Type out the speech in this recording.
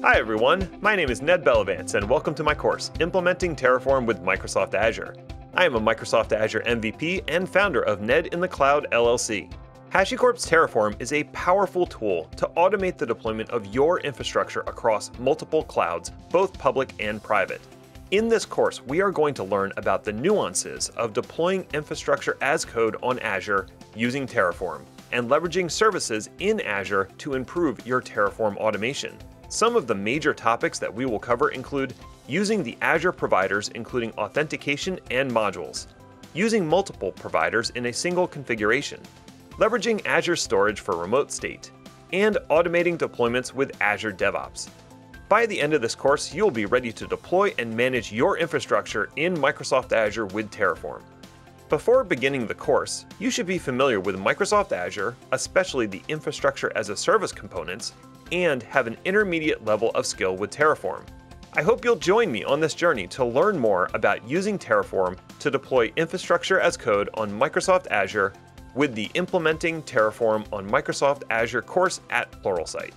Hi everyone, my name is Ned Bellavance and welcome to my course, Implementing Terraform with Microsoft Azure. I am a Microsoft Azure MVP and founder of Ned in the Cloud LLC. HashiCorp's Terraform is a powerful tool to automate the deployment of your infrastructure across multiple clouds, both public and private. In this course, we are going to learn about the nuances of deploying infrastructure as code on Azure using Terraform, and leveraging services in Azure to improve your Terraform automation. Some of the major topics that we will cover include using the Azure providers including authentication and modules, using multiple providers in a single configuration, leveraging Azure storage for remote state, and automating deployments with Azure DevOps. By the end of this course, you'll be ready to deploy and manage your infrastructure in Microsoft Azure with Terraform. Before beginning the course, you should be familiar with Microsoft Azure, especially the infrastructure as a service components, and have an intermediate level of skill with Terraform. I hope you'll join me on this journey to learn more about using Terraform to deploy infrastructure as code on Microsoft Azure with the Implementing Terraform on Microsoft Azure course at Pluralsight.